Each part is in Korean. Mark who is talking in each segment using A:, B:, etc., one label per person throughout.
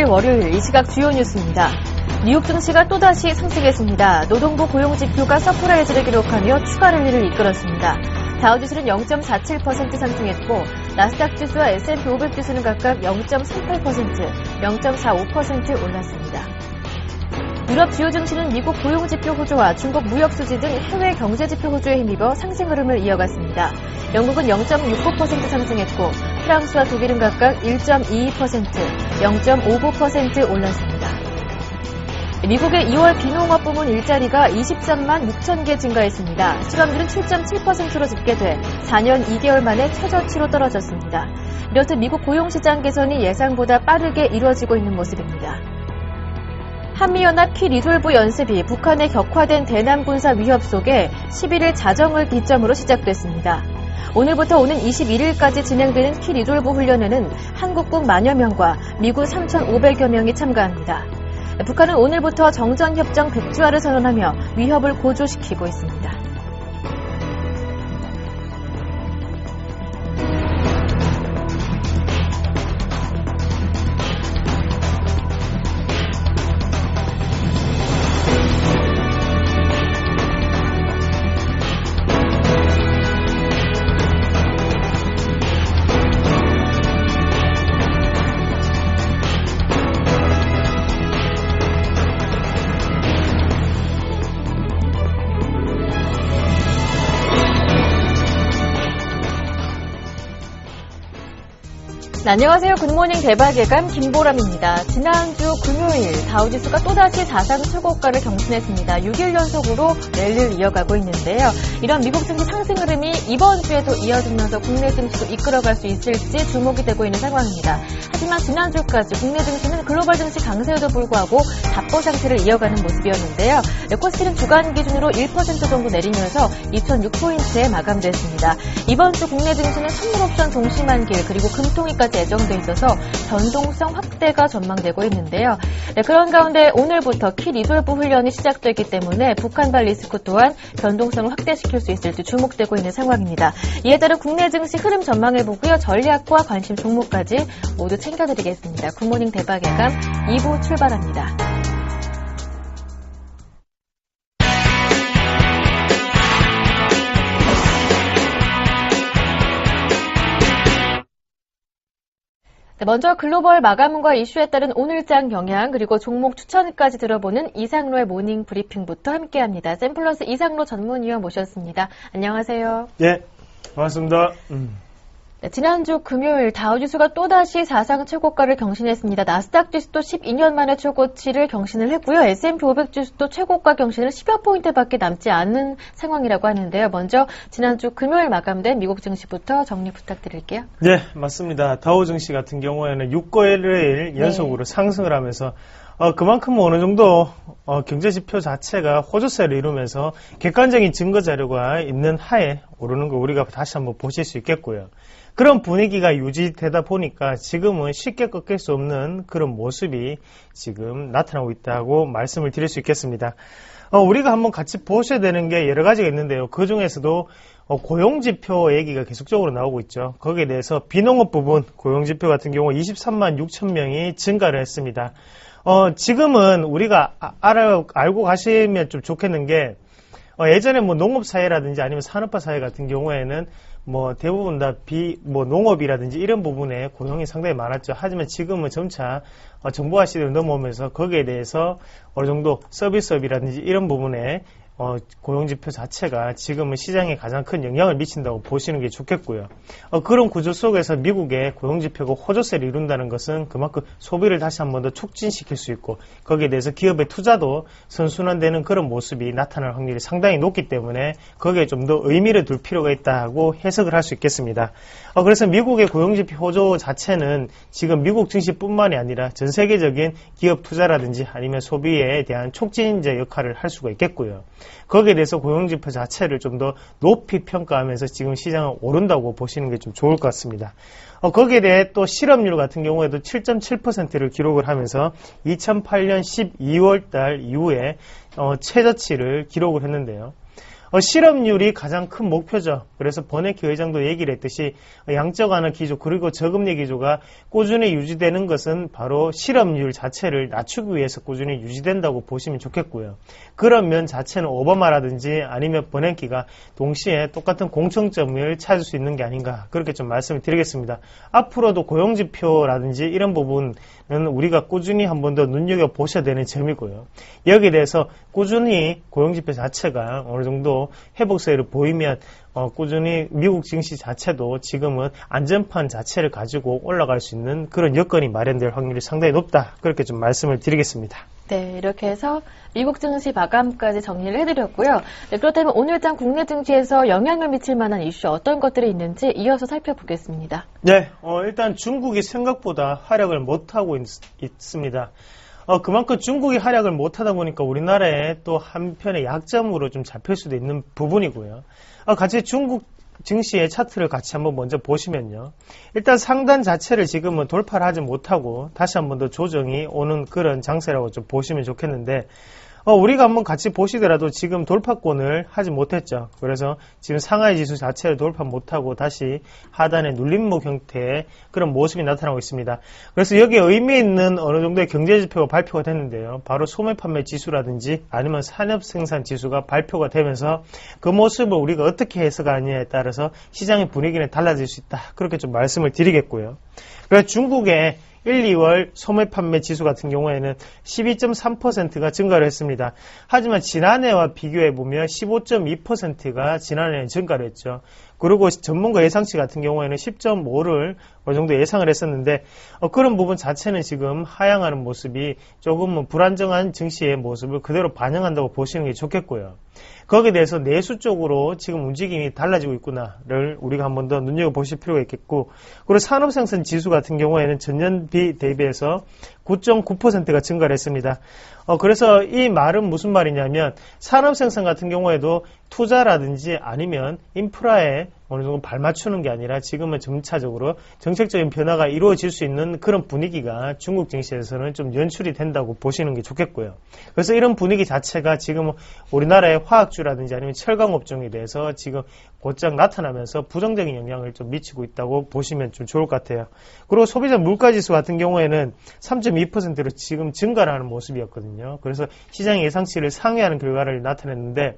A: 월요일 이 시각 주요 뉴스입니다. 미국 증시가 또다시 상승했습니다. 노동부 고용지표가 서프라이즈를 기록하며 추가 랠리를 이끌었습니다. 다우지수는 0.47% 상승했고 나스닥 지수와 S&P 500 지수는 각각 0.38%, 0.45% 올랐습니다. 유럽 주요 증시는 미국 고용지표 호조와 중국 무역수지 등 해외 경제지표 호조에 힘입어 상승 흐름을 이어갔습니다. 영국은 0.69% 상승했고 프랑스와 독일은 각각 1.22%, 0.59% 올랐습니다. 미국의 2월 비농업 부문 일자리가 23만 6천 개 증가했습니다. 실업률은 7.7%로 집계돼 4년 2개월 만에 최저치로 떨어졌습니다. 이렇듯 미국 고용시장 개선이 예상보다 빠르게 이루어지고 있는 모습입니다. 한미연합 키 리졸브 연습이 북한의 격화된 대남 군사 위협 속에 11일 자정을 기점으로 시작됐습니다. 오늘부터 오는 21일까지 진행되는 키 리졸브 훈련에는 한국군 만여 명과 미군 3,500여 명이 참가합니다. 북한은 오늘부터 정전협정 백주화를 선언하며 위협을 고조시키고 있습니다. 안녕하세요. 굿모닝 대박예감 김보람입니다. 지난주 금요일 다우지수가 또다시 사상 최고가를 경신했습니다. 6일 연속으로 랠리를 이어가고 있는데요. 이런 미국 증시 상승 흐름이 이번 주에도 이어지면서 국내 증시도 이끌어갈 수 있을지 주목이 되고 있는 상황입니다. 하지만 지난주까지 국내 증시는 글로벌 증시 강세에도 불구하고 답보 상태를 이어가는 모습이었는데요. 코스피는 주간 기준으로 1% 정도 내리면서 2006포인트에 마감됐습니다. 이번 주 국내 증시는 선물옵션 동시만길 그리고 금통위까지 예정돼 있어서 변동성 확대가 전망되고 있는데요. 그런 가운데 오늘부터 키 리졸브 훈련이 시작되기 때문에 북한발 리스크 또한 변동성을 확대시킬 수 있을지 주목되고 있는 상황입니다. 이에 따른 국내 증시 흐름 전망해보고요. 전략과 관심 종목까지 모두 챙겨드리겠습니다. 굿모닝 대박예감 2부 출발합니다. 먼저 글로벌 마감과 이슈에 따른 오늘장 영향 그리고 종목 추천까지 들어보는 이상로의 모닝 브리핑부터 함께합니다. 샘플러스 이상로 전문위원 모셨습니다. 안녕하세요.
B: 예, 반갑습니다.
A: 네, 지난주 금요일 다우지수가 또다시 사상 최고가를 경신했습니다. 나스닥 지수도 12년 만에 최고치를 경신을 했고요. S&P 500 지수도 최고가 경신을 10여 포인트밖에 남지 않은 상황이라고 하는데요. 먼저 지난주 금요일 마감된 미국 증시부터 정리 부탁드릴게요.
B: 네, 맞습니다. 다우 증시 같은 경우에는 6거래일 연속으로 상승을 하면서 그만큼 어느 정도 경제지표 자체가 호조세를 이루면서 객관적인 증거 자료가 있는 하에 오르는 거 우리가 다시 한번 보실 수 있겠고요. 그런 분위기가 유지되다 보니까 지금은 쉽게 꺾일 수 없는 그런 모습이 지금 나타나고 있다고 말씀을 드릴 수 있겠습니다. 우리가 한번 같이 보셔야 되는 게 여러 가지가 있는데요. 그 중에서도 고용지표 얘기가 계속적으로 나오고 있죠. 거기에 대해서 비농업 부분 고용지표 같은 경우 23만 6천 명이 증가를 했습니다. 지금은 우리가 알고 가시면 좀 좋겠는 게 예전에 뭐 농업사회라든지 아니면 산업화 사회 같은 경우에는 뭐 대부분 다 농업이라든지 이런 부분에 고용이 상당히 많았죠. 하지만 지금은 점차 정보화 시대로 넘어오면서 거기에 대해서 어느 정도 서비스업이라든지 이런 부분에 고용지표 자체가 지금은 시장에 가장 큰 영향을 미친다고 보시는 게 좋겠고요. 그런 구조 속에서 미국의 고용지표가 호조세를 이룬다는 것은 그만큼 소비를 다시 한 번 더 촉진시킬 수 있고 거기에 대해서 기업의 투자도 선순환되는 그런 모습이 나타날 확률이 상당히 높기 때문에 거기에 좀 더 의미를 둘 필요가 있다고 해석을 할 수 있겠습니다. 그래서 미국의 고용지표 호조 자체는 지금 미국 증시뿐만이 아니라 전 세계적인 기업 투자라든지 아니면 소비에 대한 촉진제 역할을 할 수가 있겠고요. 거기에 대해서 고용지표 자체를 좀 더 높이 평가하면서 지금 시장은 오른다고 보시는 게 좀 좋을 것 같습니다. 거기에 대해 또 실업률 같은 경우에도 7.7%를 기록을 하면서 2008년 12월 달 이후에 최저치를 기록을 했는데요. 실업률이 가장 큰 목표죠. 그래서 버네키 의장도 얘기를 했듯이 양적 완화 기조 그리고 저금리 기조가 꾸준히 유지되는 것은 바로 실업률 자체를 낮추기 위해서 꾸준히 유지된다고 보시면 좋겠고요. 그런 면 자체는 오바마라든지 아니면 버네키가 동시에 똑같은 공통점을 찾을 수 있는 게 아닌가 그렇게 좀 말씀을 드리겠습니다. 앞으로도 고용지표라든지 이런 부분은 우리가 꾸준히 한 번 더 눈여겨보셔야 되는 점이고요. 여기에 대해서 꾸준히 고용지표 자체가 어느 정도 회복세를 보이면 꾸준히 미국 증시 자체도 지금은 안전판 자체를 가지고 올라갈 수 있는 그런 여건이 마련될 확률이 상당히 높다. 그렇게 좀 말씀을 드리겠습니다.
A: 네, 이렇게 해서 미국 증시 마감까지 정리를 해드렸고요. 네, 그렇다면 오늘장 국내 증시에서 영향을 미칠 만한 이슈 어떤 것들이 있는지 이어서 살펴보겠습니다.
B: 네, 일단 중국이 생각보다 활약을 못하고 있습니다. 그만큼 중국이 활약을 못하다 보니까 우리나라에 또 한편의 약점으로 좀 잡힐 수도 있는 부분이고요. 같이 중국 증시의 차트를 같이 한번 먼저 보시면요. 일단 상단 자체를 지금은 돌파를 하지 못하고 다시 한번 더 조정이 오는 그런 장세라고 좀 보시면 좋겠는데 우리가 한번 같이 보시더라도 지금 돌파권을 하지 못했죠. 그래서 지금 상하이 지수 자체를 돌파 못하고 다시 하단에 눌림목 형태의 그런 모습이 나타나고 있습니다. 그래서 여기에 의미 있는 어느 정도의 경제지표가 발표가 됐는데요. 바로 소매판매 지수라든지 아니면 산업생산 지수가 발표가 되면서 그 모습을 우리가 어떻게 해석하느냐에 따라서 시장의 분위기는 달라질 수 있다. 그렇게 좀 말씀을 드리겠고요. 그래서 중국의 1, 2월 소매 판매 지수 같은 경우에는 12.3%가 증가를 했습니다. 하지만 지난해와 비교해보면 15.2%가 지난해에 증가를 했죠. 그리고 전문가 예상치 같은 경우에는 10.5를 어느 정도 예상을 했었는데 그런 부분 자체는 지금 하향하는 모습이 조금은 불안정한 증시의 모습을 그대로 반영한다고 보시는 게 좋겠고요. 거기에 대해서 내수 쪽으로 지금 움직임이 달라지고 있구나를 우리가 한 번 더 눈여겨보실 필요가 있겠고 그리고 산업생산 지수 같은 경우에는 전년 대비해서 9.9%가 증가를 했습니다. 그래서 이 말은 무슨 말이냐면 산업생산 같은 경우에도 투자라든지 아니면 인프라에 어느 정도 발맞추는 게 아니라 지금은 점차적으로 정책적인 변화가 이루어질 수 있는 그런 분위기가 중국 증시에서는 좀 연출이 된다고 보시는 게 좋겠고요. 그래서 이런 분위기 자체가 지금 우리나라의 화학주라든지 아니면 철강업종에 대해서 지금 곧장 나타나면서 부정적인 영향을 좀 미치고 있다고 보시면 좀 좋을 것 같아요. 그리고 소비자 물가지수 같은 경우에는 3.2%로 지금 증가를 하는 모습이었거든요. 그래서 시장 예상치를 상회하는 결과를 나타냈는데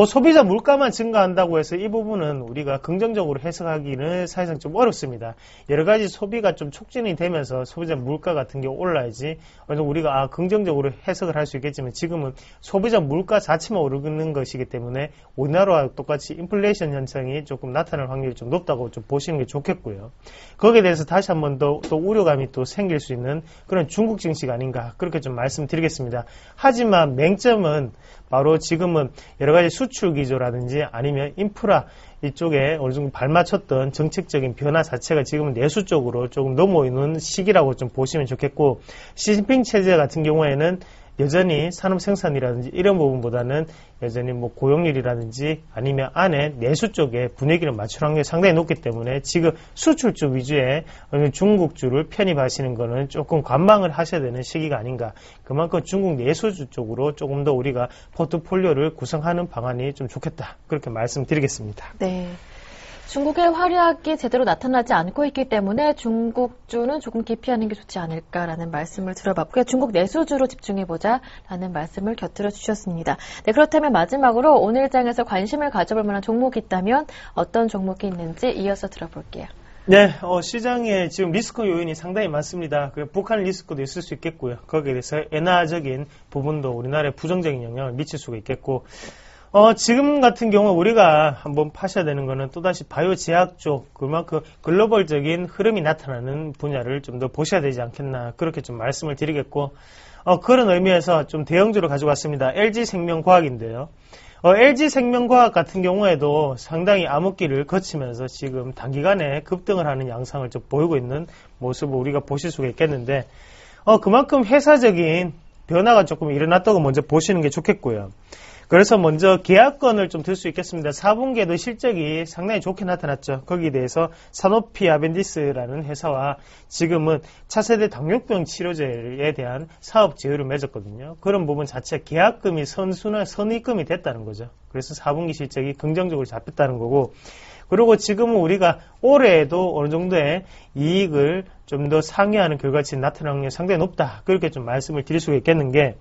B: 소비자 물가만 증가한다고 해서 이 부분은 우리가 긍정적으로 해석하기는 사실상 좀 어렵습니다. 여러 가지 소비가 좀 촉진이 되면서 소비자 물가 같은 게 올라야지 우리가 긍정적으로 해석을 할 수 있겠지만 지금은 소비자 물가 자체만 오르는 것이기 때문에 우리나라와 똑같이 인플레이션 현상이 조금 나타날 확률이 좀 높다고 좀 보시는 게 좋겠고요. 거기에 대해서 다시 한번 또 우려감이 또 생길 수 있는 그런 중국 증시가 아닌가 그렇게 좀 말씀드리겠습니다. 하지만 맹점은 바로 지금은 여러 가지 수출 기조라든지 아니면 인프라 이쪽에 어느 정도 발맞췄던 정책적인 변화 자체가 지금은 내수 쪽으로 조금 넘어오는 시기라고 좀 보시면 좋겠고 시진핑 체제 같은 경우에는 여전히 산업 생산이라든지 이런 부분보다는 여전히 고용률이라든지 아니면 안에 내수 쪽에 분위기를 맞출 확률이 상당히 높기 때문에 지금 수출 쪽 위주의 중국주를 편입하시는 거는 조금 관망을 하셔야 되는 시기가 아닌가. 그만큼 중국 내수주 쪽으로 조금 더 우리가 포트폴리오를 구성하는 방안이 좀 좋겠다. 그렇게 말씀드리겠습니다.
A: 네. 중국의 활약이 제대로 나타나지 않고 있기 때문에 중국주는 조금 기피하는 게 좋지 않을까라는 말씀을 들어봤고요. 중국 내수주로 집중해보자라는 말씀을 곁들여 주셨습니다. 네, 그렇다면 마지막으로 오늘 장에서 관심을 가져볼 만한 종목이 있다면 어떤 종목이 있는지 이어서 들어볼게요.
B: 네, 시장에 지금 리스크 요인이 상당히 많습니다. 북한 리스크도 있을 수 있겠고요. 거기에 대해서 엔화적인 부분도 우리나라에 부정적인 영향을 미칠 수가 있겠고 지금 같은 경우 우리가 한번 파셔야 되는 거는 또다시 바이오 제약 쪽, 그만큼 글로벌적인 흐름이 나타나는 분야를 좀 더 보셔야 되지 않겠나, 그렇게 좀 말씀을 드리겠고, 그런 의미에서 좀 대형주로 가져왔습니다. LG생명과학인데요. LG생명과학 같은 경우에도 상당히 암흑기를 거치면서 지금 단기간에 급등을 하는 양상을 좀 보이고 있는 모습을 우리가 보실 수가 있겠는데, 그만큼 회사적인 변화가 조금 일어났다고 먼저 보시는 게 좋겠고요. 그래서 먼저 계약권을 좀 들 수 있겠습니다. 4분기에도 실적이 상당히 좋게 나타났죠. 거기에 대해서 사노피 아벤디스라는 회사와 지금은 차세대 당뇨병 치료제에 대한 사업 제휴를 맺었거든요. 그런 부분 자체 계약금이 선입금이 됐다는 거죠. 그래서 4분기 실적이 긍정적으로 잡혔다는 거고, 그리고 지금은 우리가 올해에도 어느 정도의 이익을 좀 더 상회하는 결과치 나타나는 게 상당히 높다. 그렇게 좀 말씀을 드릴 수가 있겠는 게,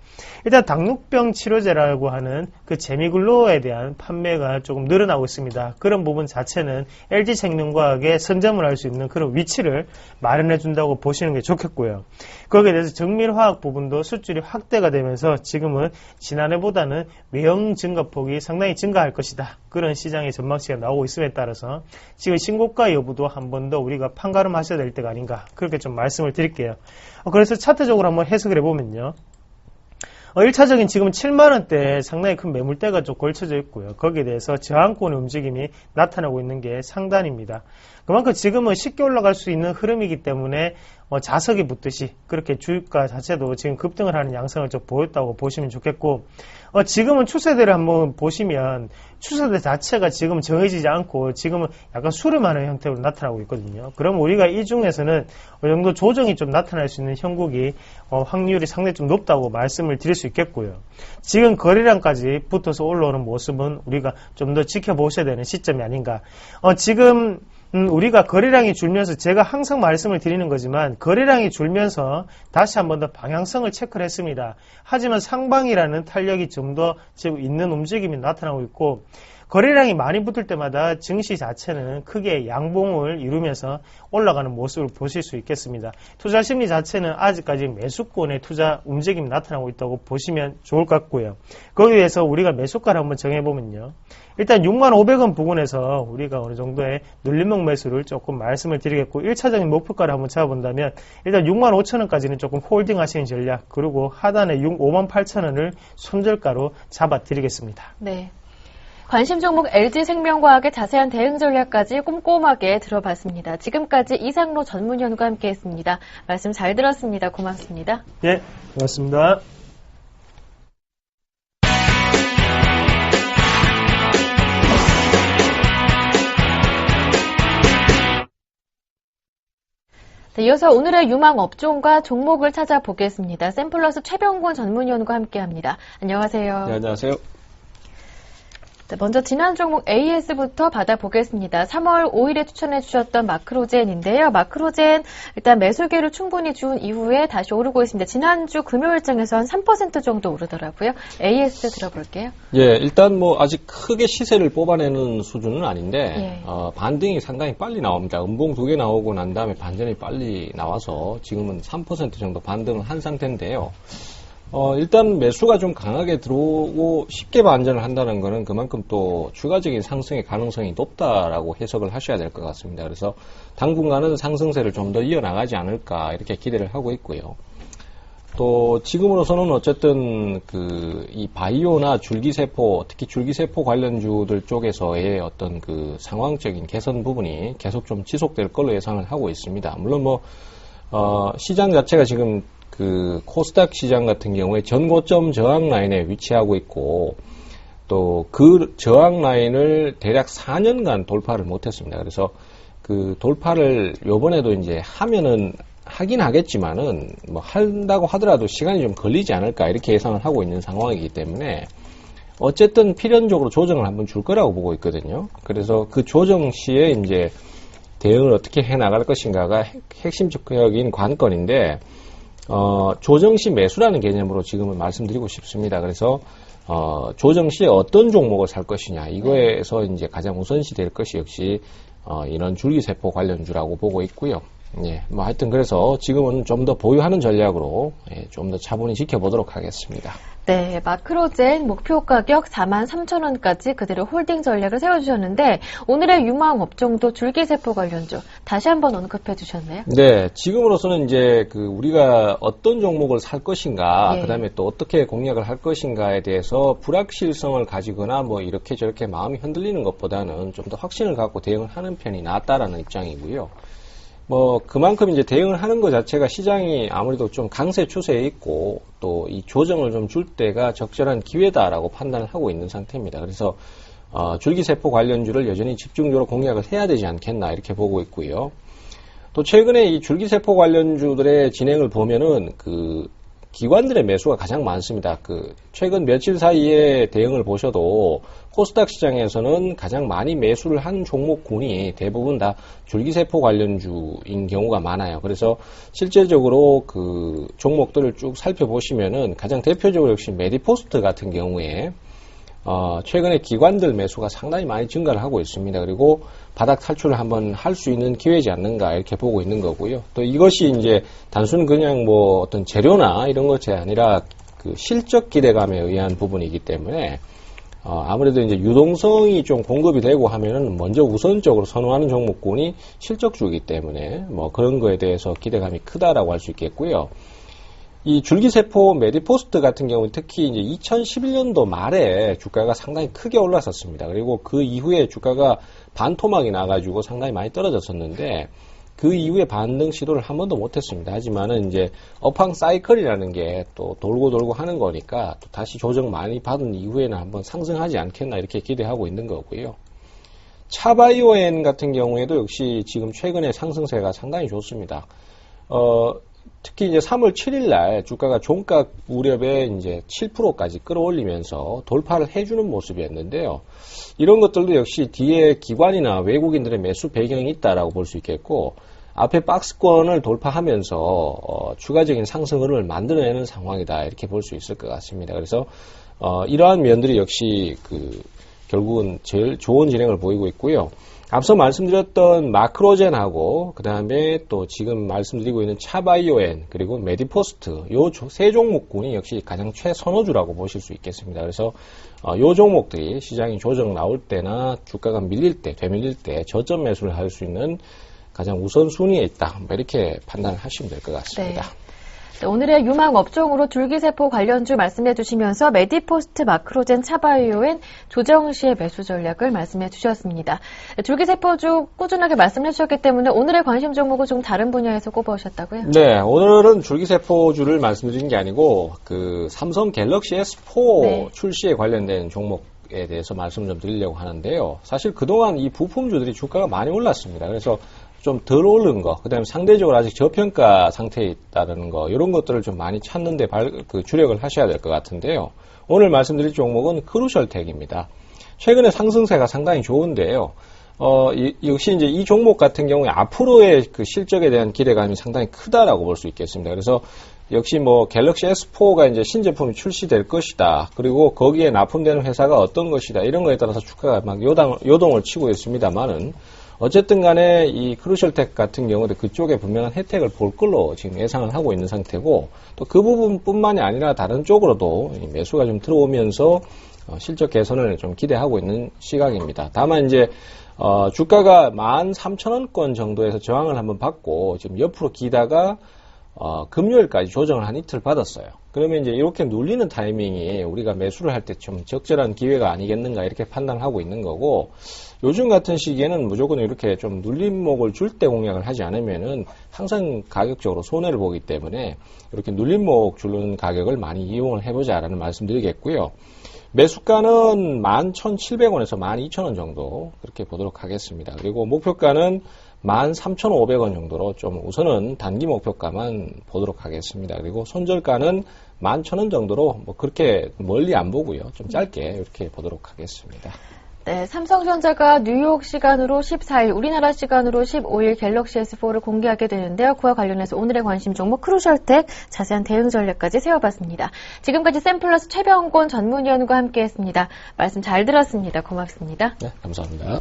B: 일단 당뇨병 치료제라고 하는 그 제미글로에 대한 판매가 조금 늘어나고 있습니다. 그런 부분 자체는 LG생명과학에 선점을 할 수 있는 그런 위치를 마련해 준다고 보시는 게 좋겠고요. 거기에 대해서 정밀화학 부분도 수출이 확대가 되면서 지금은 지난해보다는 외형 증가폭이 상당히 증가할 것이다. 그런 시장의 전망치가 나오고 있음에 따라서 지금 신고가 여부도 한 번 더 우리가 판가름 하셔야 될 때가 아닌가, 그렇게 좀 말씀을 드릴게요. 그래서 차트적으로 한번 해석을 해보면요. 1차적인 지금 7만원대 상당히 큰 매물대가 좀 걸쳐져 있고요. 거기에 대해서 저항권의 움직임이 나타나고 있는 게 상단입니다. 그만큼 지금은 쉽게 올라갈 수 있는 흐름이기 때문에 자석이 붙듯이 그렇게 주가 자체도 지금 급등을 하는 양상을 좀 보였다고 보시면 좋겠고, 지금은 추세대를 한번 보시면 추세대 자체가 지금 정해지지 않고 지금은 약간 수렴하는 형태로 나타나고 있거든요. 그럼 우리가 이 중에서는 어느 정도 조정이 좀 나타날 수 있는 형국이 확률이 상당히 좀 높다고 말씀을 드릴 수 있겠고요. 지금 거래량까지 붙어서 올라오는 모습은 우리가 좀 더 지켜보셔야 되는 시점이 아닌가. 지금 우리가 거래량이 줄면서 제가 항상 말씀을 드리는 거지만 거래량이 줄면서 다시 한 번 더 방향성을 체크를 했습니다. 하지만 상방이라는 탄력이 좀 더 있는 움직임이 나타나고 있고, 거래량이 많이 붙을 때마다 증시 자체는 크게 양봉을 이루면서 올라가는 모습을 보실 수 있겠습니다. 투자 심리 자체는 아직까지 매수권의 투자 움직임이 나타나고 있다고 보시면 좋을 것 같고요. 거기에 대해서 우리가 매수가를 한번 정해보면요. 일단 65,500원 부근에서 우리가 어느 정도의 눌림목 매수를 조금 말씀을 드리겠고, 1차적인 목표가를 한번 잡아본다면 일단 65,000원까지는 조금 홀딩 하시는 전략, 그리고 하단에 58,000원을 손절가로 잡아드리겠습니다.
A: 네. 관심 종목 LG생명과학의 자세한 대응 전략까지 꼼꼼하게 들어봤습니다. 지금까지 이상로 전문위원과 함께했습니다. 말씀 잘 들었습니다. 고맙습니다.
B: 네, 고맙습니다.
A: 네, 이어서 오늘의 유망 업종과 종목을 찾아보겠습니다. 샘플러스 최병곤 전문위원과 함께합니다. 안녕하세요.
C: 네, 안녕하세요.
A: 네, 먼저 지난 종목 AS부터 받아보겠습니다. 3월 5일에 추천해 주셨던 마크로젠인데요. 마크로젠 일단 매수기를 충분히 준 이후에 다시 오르고 있습니다. 지난주 금요일장에서 한 3% 정도 오르더라고요. AS 들어볼게요.
C: 예, 일단 뭐 아직 크게 시세를 뽑아내는 수준은 아닌데 반등이 상당히 빨리 나옵니다. 음봉 2개 나오고 난 다음에 반전이 빨리 나와서 지금은 3% 정도 반등을 한 상태인데요. 일단 매수가 좀 강하게 들어오고 쉽게 반전을 한다는 거는 그만큼 또 추가적인 상승의 가능성이 높다라고 해석을 하셔야 될 것 같습니다. 그래서 당분간은 상승세를 좀 더 이어나가지 않을까 이렇게 기대를 하고 있고요. 또 지금으로서는 어쨌든 이 바이오나 줄기세포, 특히 줄기세포 관련주들 쪽에서의 어떤 그 상황적인 개선 부분이 계속 좀 지속될 걸로 예상을 하고 있습니다. 물론 시장 자체가 지금 코스닥 시장 같은 경우에 전고점 저항 라인에 위치하고 있고, 또 그 저항 라인을 대략 4년간 돌파를 못했습니다. 그래서 그 돌파를 요번에도 이제 하긴 하겠지만은 한다고 하더라도 시간이 좀 걸리지 않을까 이렇게 예상을 하고 있는 상황이기 때문에 어쨌든 필연적으로 조정을 한번 줄 거라고 보고 있거든요. 그래서 그 조정 시에 이제 대응을 어떻게 해 나갈 것인가가 핵심적인 관건인데, 조정 시 매수라는 개념으로 지금은 말씀드리고 싶습니다. 그래서 조정 시에 어떤 종목을 살 것이냐, 이거에서 이제 가장 우선시 될 것이 역시 이런 줄기세포 관련주라고 보고 있고요. 예, 하여튼 그래서 지금은 좀 더 보유하는 전략으로 좀 더 차분히 지켜보도록 하겠습니다.
A: 네, 마크로젠 목표 가격 43,000원까지 그대로 홀딩 전략을 세워주셨는데, 오늘의 유망 업종도 줄기세포 관련주 다시 한번 언급해 주셨네요.
C: 네, 지금으로서는 이제 우리가 어떤 종목을 살 것인가, 그 다음에 또 어떻게 공략을 할 것인가에 대해서 불확실성을 가지거나 이렇게 저렇게 마음이 흔들리는 것보다는 좀 더 확신을 갖고 대응을 하는 편이 낫다라는 입장이고요. 그만큼 이제 대응을 하는 것 자체가 시장이 아무래도 좀 강세 추세에 있고 또 이 조정을 좀 줄 때가 적절한 기회다라고 판단을 하고 있는 상태입니다. 그래서 줄기세포 관련주를 여전히 집중적으로 공략을 해야 되지 않겠나 이렇게 보고 있고요. 또 최근에 이 줄기세포 관련주들의 진행을 보면은 기관들의 매수가 가장 많습니다. 최근 며칠 사이에 대응을 보셔도 코스닥 시장에서는 가장 많이 매수를 한 종목군이 대부분 다 줄기세포 관련주인 경우가 많아요. 그래서 실질적으로 종목들을 쭉 살펴보시면은 가장 대표적으로 역시 메디포스트 같은 경우에 최근에 기관들 매수가 상당히 많이 증가를 하고 있습니다. 그리고 바닥 탈출을 한번 할 수 있는 기회지 않는가 이렇게 보고 있는 거고요. 또 이것이 이제 단순 그냥 어떤 재료나 이런 것이 아니라 실적 기대감에 의한 부분이기 때문에 아무래도 이제 유동성이 좀 공급이 되고 하면은 먼저 우선적으로 선호하는 종목군이 실적주이기 때문에 그런 거에 대해서 기대감이 크다라고 할 수 있겠고요. 이 줄기세포 메디포스트 같은 경우는 특히 이제 2011년도 말에 주가가 상당히 크게 올랐었습니다. 그리고 그 이후에 주가가 반토막이 나가지고 상당히 많이 떨어졌었는데 그 이후에 반등 시도를 한 번도 못했습니다. 하지만은 이제 업황 사이클이라는 게 또 돌고 하는 거니까 또 다시 조정 많이 받은 이후에는 한번 상승하지 않겠나 이렇게 기대하고 있는 거고요. 차바이오엔 같은 경우에도 역시 지금 최근에 상승세가 상당히 좋습니다. 특히 이제 3월 7일 날 주가가 종가 무렵에 이제 7%까지 끌어올리면서 돌파를 해주는 모습이었는데요. 이런 것들도 역시 뒤에 기관이나 외국인들의 매수 배경이 있다라고 볼 수 있겠고, 앞에 박스권을 돌파하면서 추가적인 상승 흐름을 만들어내는 상황이다 이렇게 볼 수 있을 것 같습니다. 그래서 이러한 면들이 역시 결국은 제일 좋은 진행을 보이고 있고요. 앞서 말씀드렸던 마크로젠하고 그 다음에 또 지금 말씀드리고 있는 차바이오엔 그리고 메디포스트 요 세 종목군이 역시 가장 최선호주라고 보실 수 있겠습니다. 그래서 요 종목들이 시장이 조정 나올 때나 주가가 밀릴 때, 되밀릴 때 저점 매수를 할 수 있는 가장 우선순위에 있다. 이렇게 판단을 하시면 될 것 같습니다.
A: 네. 오늘의 유망 업종으로 줄기세포 관련주 말씀해 주시면서 메디포스트, 마크로젠, 차바이오엔 조정 시의 매수 전략을 말씀해 주셨습니다. 줄기세포주 꾸준하게 말씀해 주셨기 때문에 오늘의 관심 종목은 좀 다른 분야에서 꼽아오셨다고요?
C: 네, 오늘은 줄기세포주를 말씀드린 게 아니고 삼성 갤럭시 S4
A: 네.
C: 출시에 관련된 종목에 대해서 말씀 좀 드리려고 하는데요. 사실 그동안 이 부품주들이 주가가 많이 올랐습니다. 그래서 좀 덜 오른 거, 그 다음에 상대적으로 아직 저평가 상태에 있다는 거, 이런 것들을 좀 많이 찾는데 주력을 하셔야 될 것 같은데요. 오늘 말씀드릴 종목은 크루셜텍입니다. 최근에 상승세가 상당히 좋은데요. 역시 이제 이 종목 같은 경우에 앞으로의 실적에 대한 기대감이 상당히 크다라고 볼 수 있겠습니다. 그래서 역시 갤럭시 S4가 이제 신제품이 출시될 것이다. 그리고 거기에 납품되는 회사가 어떤 것이다. 이런 거에 따라서 주가가 막 요동을 치고 있습니다만은 어쨌든 간에 이 크루셜텍 같은 경우도 그쪽에 분명한 혜택을 볼 걸로 지금 예상을 하고 있는 상태고, 또 그 부분뿐만이 아니라 다른 쪽으로도 매수가 좀 들어오면서 실적 개선을 좀 기대하고 있는 시각입니다. 다만 이제 주가가 13,000원권 정도에서 저항을 한번 받고 지금 옆으로 기다가 금요일까지 조정을 한 이틀 받았어요. 그러면 이제 이렇게 눌리는 타이밍이 우리가 매수를 할 때 좀 적절한 기회가 아니겠는가 이렇게 판단하고 있는 거고, 요즘 같은 시기에는 무조건 이렇게 좀 눌림목을 줄 때 공략을 하지 않으면은 항상 가격적으로 손해를 보기 때문에 이렇게 눌림목 주는 가격을 많이 이용을 해보자라는 말씀 드리겠고요. 매수가는 11,700원에서 12,000원 정도 그렇게 보도록 하겠습니다. 그리고 목표가는 13,500원 정도로 좀 우선은 단기 목표가만 보도록 하겠습니다. 그리고 손절가는 11,000원 정도로 그렇게 멀리 안 보고요. 좀 짧게 이렇게 보도록 하겠습니다.
A: 네, 삼성전자가 뉴욕 시간으로 14일, 우리나라 시간으로 15일 갤럭시 S4를 공개하게 되는데요. 그와 관련해서 오늘의 관심 종목 크루셜텍 자세한 대응 전략까지 세워봤습니다. 지금까지 샘플러스 최병곤 전문위원과 함께했습니다. 말씀 잘 들었습니다. 고맙습니다.
C: 네, 감사합니다.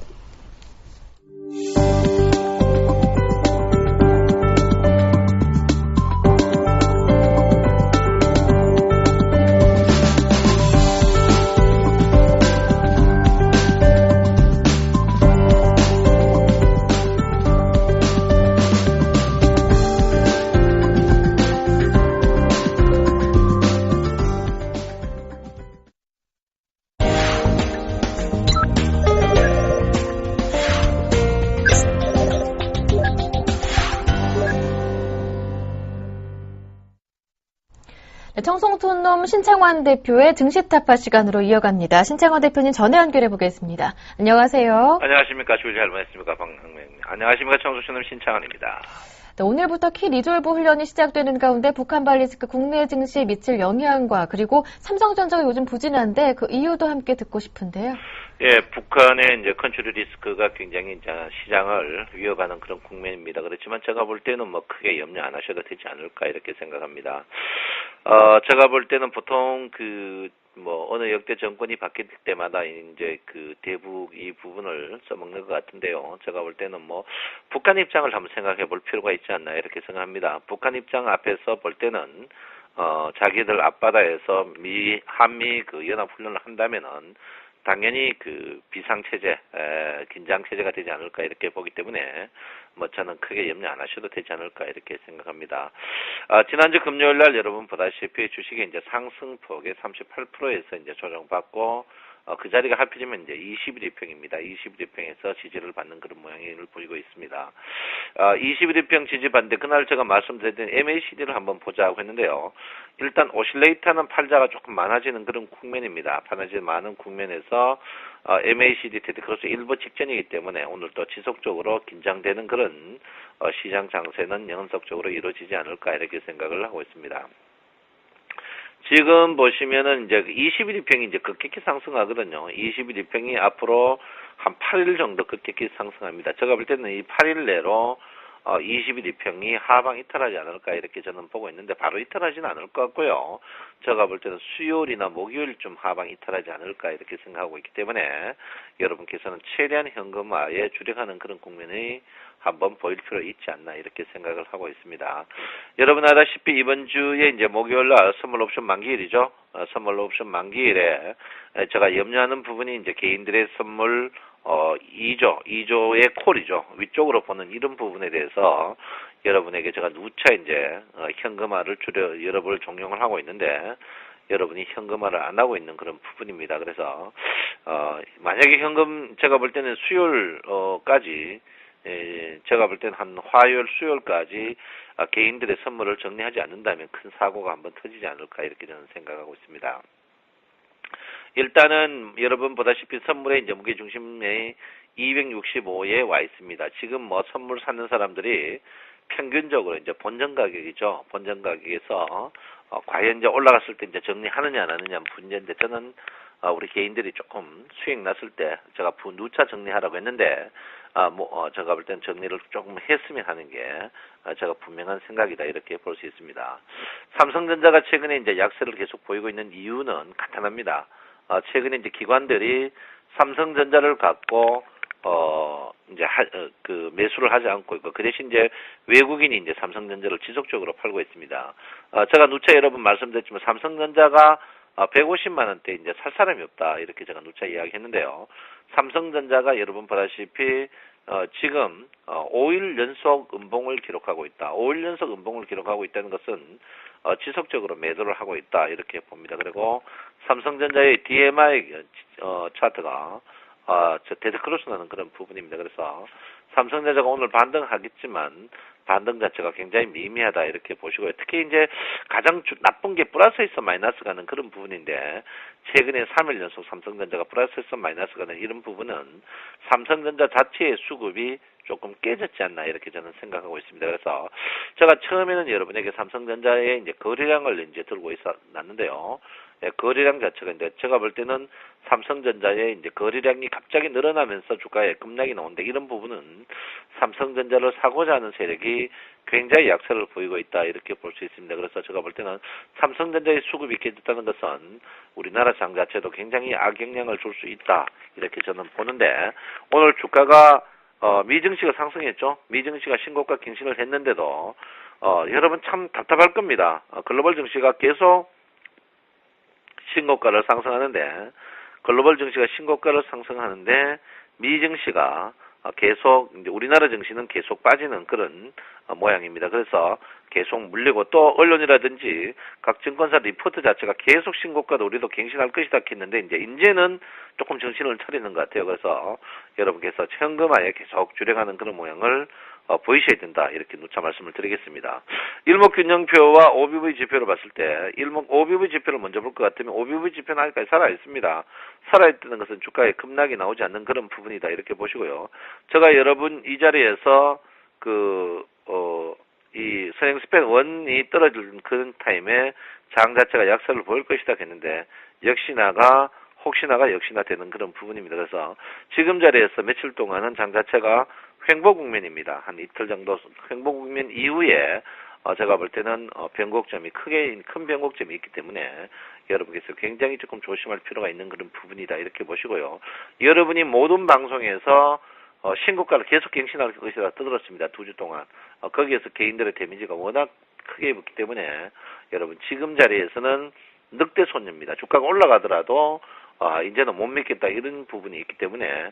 A: 청송촌놈 신창환 대표의 증시 타파 시간으로 이어갑니다. 신창환 대표님 전화 연결해 보겠습니다. 안녕하세요.
D: 안녕하십니까. 주일 잘 보냈습니까. 안녕하십니까. 청송촌놈 신창환입니다.
A: 오늘부터 키 리졸브 훈련이 시작되는 가운데 북한 발리스크 국내 증시에 미칠 영향과 그리고 삼성전자가 요즘 부진한데 그 이유도 함께 듣고 싶은데요.
D: 예, 북한의 이제 컨트롤 리스크가 굉장히 이제 시장을 위협하는 그런 국면입니다. 그렇지만 제가 볼 때는 뭐 크게 염려 안 하셔도 되지 않을까 이렇게 생각합니다. 제가 볼 때는 보통 어느 역대 정권이 바뀔 때마다 이제 대북 이 부분을 써먹는 것 같은데요. 제가 볼 때는 북한 입장을 한번 생각해 볼 필요가 있지 않나 이렇게 생각합니다. 북한 입장 앞에서 볼 때는, 자기들 앞바다에서 한미 연합훈련을 한다면은 당연히 비상체제, 긴장체제가 되지 않을까 이렇게 보기 때문에 저는 크게 염려 안 하셔도 되지 않을까 이렇게 생각합니다. 지난주 금요일 날 여러분 보다시피 주식이 이제 상승폭의 38%에서 이제 조정받고, 그 자리가 하필이면 이제 21일평입니다. 21일평에서 지지를 받는 그런 모양을 보이고 있습니다. 21일평 지지 받는데 그날 제가 말씀드렸던 MACD를 한번 보자고 했는데요. 일단 오실레이터는 팔자가 조금 많아지는 그런 국면입니다. 많아지는 많은 국면에서 MACD 테드크로스 일부 직전이기 때문에 오늘도 지속적으로 긴장되는 그런 시장 장세는 연속적으로 이루어지지 않을까 이렇게 생각을 하고 있습니다. 지금 보시면은 이제 21일평이 이제 급격히 상승하거든요. 21일평이 앞으로 한 8일 정도 급격히 상승합니다. 제가 볼 때는 이 8일 내로 21일평이 하방 이탈하지 않을까 이렇게 저는 보고 있는데 바로 이탈하지는 않을 것 같고요. 제가 볼 때는 수요일이나 목요일쯤 하방 이탈하지 않을까 이렇게 생각하고 있기 때문에 여러분께서는 최대한 현금화에 주력하는 그런 국면이 한번 보일 필요 있지 않나 이렇게 생각을 하고 있습니다. 여러분 알다시피 이번 주에 이제 목요일 날 선물 옵션 만기일이죠. 선물 옵션 만기일에 제가 염려하는 부분이 이제 개인들의 선물 2조의 콜이죠. 위쪽으로 보는 이런 부분에 대해서 여러분에게 제가 누차 이제 현금화를 여러분을 종용을 하고 있는데 여러분이 현금화를 안 하고 있는 그런 부분입니다. 그래서 만약에 현금 제가 볼 때는 수요일까지 제가 볼 때는 한 화요일 수요일까지 개인들의 선물을 정리하지 않는다면 큰 사고가 한번 터지지 않을까 이렇게 저는 생각하고 있습니다. 일단은 여러분 보다시피 선물의 이제 무게 중심에 265에 와 있습니다. 지금 선물 사는 사람들이 평균적으로 이제 본전 가격이죠. 본전 가격에서 과연 이제 올라갔을 때 이제 정리하느냐 안 하느냐 문제인데 저는 우리 개인들이 조금 수익 났을 때 제가 누차 정리하라고 했는데 제가 볼 땐 정리를 조금 했으면 하는 게 제가 분명한 생각이다 이렇게 볼 수 있습니다. 삼성전자가 최근에 이제 약세를 계속 보이고 있는 이유는 간단합니다. 최근에 이제 기관들이 삼성전자를 갖고 이제 매수를 하지 않고 있고 그 대신 이제 외국인이 이제 삼성전자를 지속적으로 팔고 있습니다. 제가 누차 여러분 말씀드렸지만 삼성전자가 150만 원대 이제 살 사람이 없다 이렇게 제가 누차 이야기했는데요. 삼성전자가 여러분 보다시피 지금 5일 연속 음봉을 기록하고 있다. 5일 연속 음봉을 기록하고 있다는 것은 지속적으로 매도를 하고 있다 이렇게 봅니다. 그리고 삼성전자의 DMI 차트가 데드크로스 나는 그런 부분입니다. 그래서 삼성전자가 오늘 반등하겠지만 반등 자체가 굉장히 미미하다 이렇게 보시고요. 특히 이제 가장 나쁜 게 플러스에서 마이너스 가는 그런 부분인데 최근에 3일 연속 삼성전자가 플러스에서 마이너스 가는 이런 부분은 삼성전자 자체의 수급이 조금 깨졌지 않나 이렇게 저는 생각하고 있습니다. 그래서 제가 처음에는 여러분에게 삼성전자의 이제 거래량을 이제 들고 있었는데요. 거래량 자체가 이제 제가 볼 때는 삼성전자의 이제 거래량이 갑자기 늘어나면서 주가에 급락이 나오는데 이런 부분은 삼성전자를 사고자 하는 세력이 굉장히 약세를 보이고 있다 이렇게 볼 수 있습니다. 그래서 제가 볼 때는 삼성전자의 수급이 깨졌다는 것은 우리나라 장 자체도 굉장히 악영향을 줄 수 있다 이렇게 저는 보는데 오늘 주가가 미증시가 상승했죠. 미증시가 신고가 갱신을 했는데도 여러분 참 답답할 겁니다. 글로벌 증시가 계속 신고가를 상승하는데 글로벌 증시가 신고가를 상승하는데 미 증시가 계속 이제 우리나라 증시는 계속 빠지는 그런 모양입니다. 그래서 계속 물리고 또 언론이라든지 각 증권사 리포트 자체가 계속 신고가도 우리도 갱신할 것이다 했는데 이제는 조금 정신을 차리는 것 같아요. 그래서 여러분께서 현금화에 계속 주력하는 그런 모양을 보이셔야 된다. 이렇게 누차 말씀을 드리겠습니다. 일목균형표와 OBV 지표를 봤을 때 OBV 지표를 먼저 볼 것 같으면 OBV 지표는 아직까지 살아있습니다. 살아있다는 것은 주가에 급락이 나오지 않는 그런 부분이다. 이렇게 보시고요. 제가 여러분 이 자리에서 이 선행 스팬 1이 떨어지는 그런 타임에 장 자체가 약세를 보일 것이다 했는데 역시나가 되는 그런 부분입니다. 그래서 지금 자리에서 며칠 동안은 장 자체가 횡보 국면입니다. 한 이틀 정도 횡보 국면 이후에 제가 볼 때는 큰 변곡점이 있기 때문에 여러분께서 굉장히 조금 조심할 필요가 있는 그런 부분이다. 이렇게 보시고요. 여러분이 모든 방송에서 신고가를 계속 갱신할 것이라 떠들었습니다. 2주 동안. 거기에서 개인들의 데미지가 워낙 크게 입었기 때문에 여러분 지금 자리에서는 늑대 손입니다. 주가가 올라가더라도 이제는 못 믿겠다 이런 부분이 있기 때문에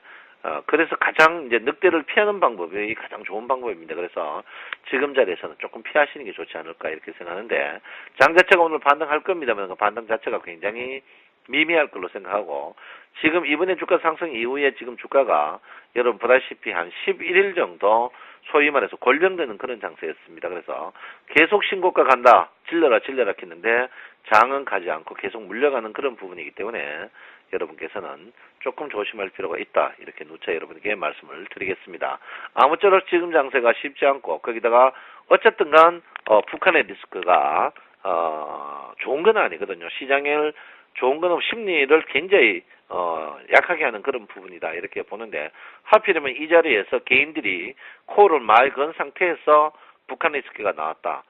D: 그래서 가장 이제 늑대를 피하는 방법이 가장 좋은 방법입니다. 그래서 지금 자리에서는 조금 피하시는 게 좋지 않을까 이렇게 생각하는데 장 자체가 오늘 반등할 겁니다만 그 반등 자체가 굉장히 미미할 걸로 생각하고 지금 이번에 주가 상승 이후에 지금 주가가 여러분 보다시피 한 11일 정도 소위 말해서 골병되는 그런 장세였습니다. 그래서 계속 신고가 간다 질러라 했는데 장은 가지 않고 계속 물려가는 그런 부분이기 때문에 여러분께서는 조금 조심할 필요가 있다. 이렇게 누차 여러분에게 말씀을 드리겠습니다. 아무쪼록 지금 장세가 쉽지 않고 거기다가 어쨌든 간 북한의 리스크가 좋은 건 아니거든요. 시장을 좋은 건 없고 심리를 굉장히 약하게 하는 그런 부분이다. 이렇게 보는데 하필이면 이 자리에서 개인들이 코를 많이 건 상태에서 북한 리스크가 나왔다.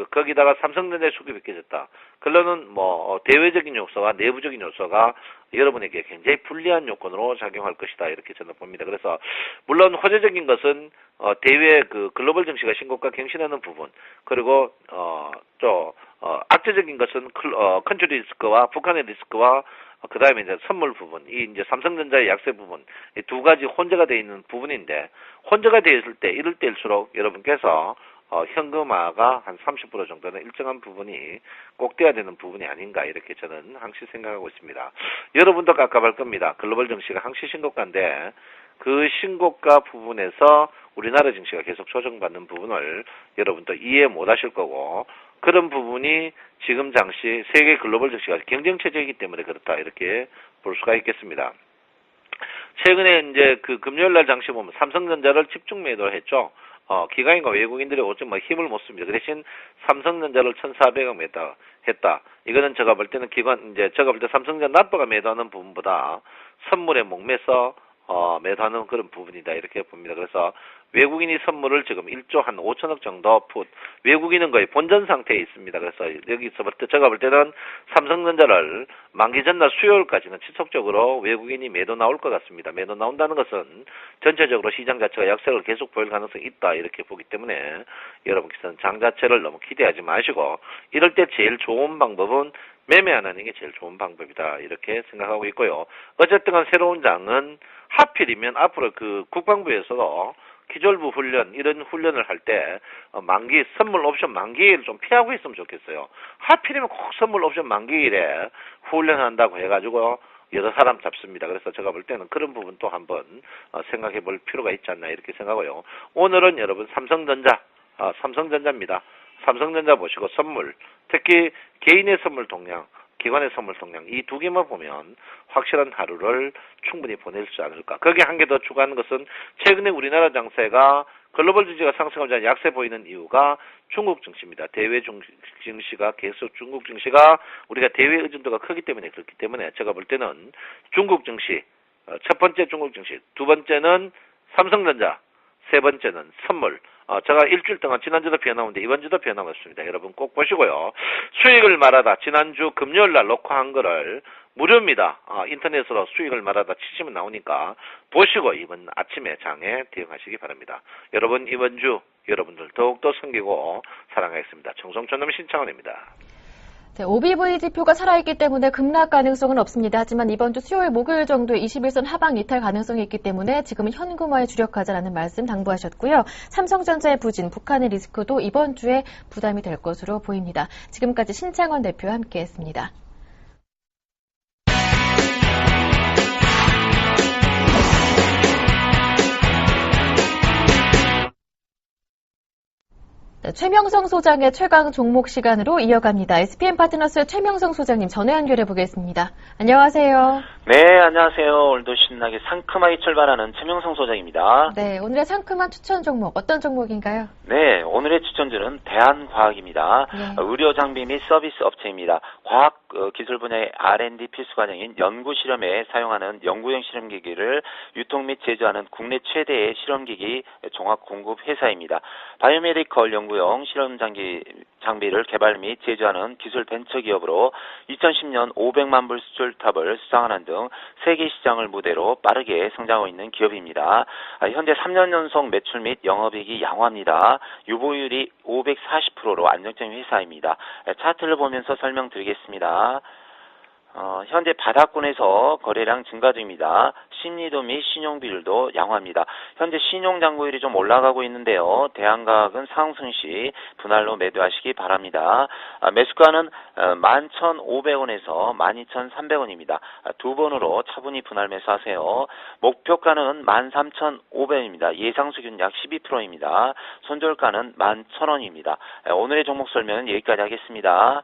D: 거기다가 삼성전자의 수급이 깨졌다. 그러면 대외적인 요소와 내부적인 요소가 여러분에게 굉장히 불리한 요건으로 작용할 것이다. 이렇게 저는 봅니다. 그래서, 물론 호재적인 것은, 대외 글로벌 증시가 신고가 갱신하는 부분, 그리고, 악재적인 것은 컨트리 리스크와 북한의 리스크와 그 다음에 이제 선물 부분, 이제 삼성전자의 약세 부분, 이 두 가지 혼재가 되어 있는 부분인데, 혼재가 되어 있을 때, 이럴 때일수록 여러분께서 현금화가 한 30% 정도는 일정한 부분이 꼭 돼야 되는 부분이 아닌가 이렇게 저는 항시 생각하고 있습니다. 여러분도 깝깝할 겁니다. 글로벌 증시가 항시 신고가인데 그 신고가 부분에서 우리나라 증시가 계속 조정받는 부분을 여러분도 이해 못 하실 거고 그런 부분이 지금 당시 세계 글로벌 증시가 경쟁체제이기 때문에 그렇다 이렇게 볼 수가 있겠습니다. 최근에 이제 금요일날 장시 보면 삼성전자를 집중 매도를 했죠. 기관인과 외국인들이 어쩜 힘을 못 씁니다. 그 대신 삼성전자를 1,400억 매도했다. 이거는 제가 볼 때는 제가 볼 때 삼성전자 나빠가 매도하는 부분보다 선물에 목매서 매도하는 그런 부분이다. 이렇게 봅니다. 그래서 외국인이 선물을 지금 1조 한 5천억 정도 외국인은 거의 본전 상태에 있습니다. 그래서 여기서 볼 때 제가 볼 때는 삼성전자를 만기 전날 수요일까지는 지속적으로 외국인이 매도 나올 것 같습니다. 매도 나온다는 것은 전체적으로 시장 자체가 약세를 계속 보일 가능성이 있다. 이렇게 보기 때문에 여러분께서는 장 자체를 너무 기대하지 마시고 이럴 때 제일 좋은 방법은 매매 안 하는 게 제일 좋은 방법이다. 이렇게 생각하고 있고요. 어쨌든 간 새로운 장은 하필이면 앞으로 국방부에서도 기졸부 훈련, 이런 훈련을 할 때, 선물 옵션 만기일을 좀 피하고 있으면 좋겠어요. 하필이면 꼭 선물 옵션 만기일에 훈련한다고 해가지고, 여러 사람 잡습니다. 그래서 제가 볼 때는 그런 부분도 한번 생각해 볼 필요가 있지 않나 이렇게 생각하고요. 오늘은 여러분 삼성전자입니다. 삼성전자 보시고 선물, 특히 개인의 선물 동향, 기관의 선물 동향 이 두 개만 보면 확실한 하루를 충분히 보낼 수 않을까. 거기에 한 개 더 추가하는 것은 최근에 우리나라 장세가 글로벌 증시가 상승하지 않아 약세 보이는 이유가 중국 증시입니다. 대외 증시가 계속 중국 증시가 우리가 대외 의존도가 크기 때문에 그렇기 때문에 제가 볼 때는 중국 증시 첫 번째 중국 증시, 두 번째는 삼성전자, 세 번째는 선물. 제가 일주일 동안 지난주도 변화오는데 이번 주도 변화왔습니다. 여러분 꼭 보시고요. 수익을 말하다 지난주 금요일 날 녹화한 거를 무료입니다. 인터넷으로 수익을 말하다 치시면 나오니까 보시고 이번 아침에 장에 대응하시기 바랍니다. 여러분 이번 주 여러분들 더욱더 섬기고 사랑하겠습니다. 청송촌놈 신창원입니다.
A: 네, OBV 지표가 살아있기 때문에 급락 가능성은 없습니다. 하지만 이번 주 수요일, 목요일 정도에 21선 하방 이탈 가능성이 있기 때문에 지금은 현금화에 주력하자라는 말씀 당부하셨고요. 삼성전자의 부진, 북한의 리스크도 이번 주에 부담이 될 것으로 보입니다. 지금까지 신창원 대표와 함께했습니다. 최명성 소장의 최강 종목 시간으로 이어갑니다. SPM 파트너스의 최명성 소장님 전화 연결해 보겠습니다. 안녕하세요.
E: 네, 안녕하세요. 오늘도 신나게 상큼하게 출발하는 최명성 소장입니다.
A: 네, 오늘의 상큼한 추천 종목 어떤 종목인가요?
E: 네, 오늘의 추천주는 대한과학입니다.
A: 네.
E: 의료 장비 및 서비스 업체입니다. 과학 기술 분야의 R&D 필수 과정인 연구 실험에 사용하는 연구용 실험기기를 유통 및 제조하는 국내 최대의 실험기기 종합 공급 회사입니다. 바이오메디컬 연구용 실험 장비를 개발 및 제조하는 기술 벤처 기업으로 2010년 500만 불 수출탑을 수상하는 등 세계 시장을 무대로 빠르게 성장하고 있는 기업입니다. 현재 3년 연속 매출 및 영업이익이 양호합니다. 유보율이 540%로 안정적인 회사입니다. 차트를 보면서 설명드리겠습니다. 현재 바닥권에서 거래량 증가 중입니다. 심리도 및 신용 비율도 양호합니다. 현재 신용 잔고율이 좀 올라가고 있는데요. 대한과학은 상승 시 분할로 매도하시기 바랍니다. 매수가는 11,500원에서 12,300원입니다. 두 번으로 차분히 분할 매수하세요. 목표가는 13,500원입니다. 예상 수익은 약 12%입니다. 손절가는 11,000원입니다. 오늘의 종목 설명은 여기까지 하겠습니다.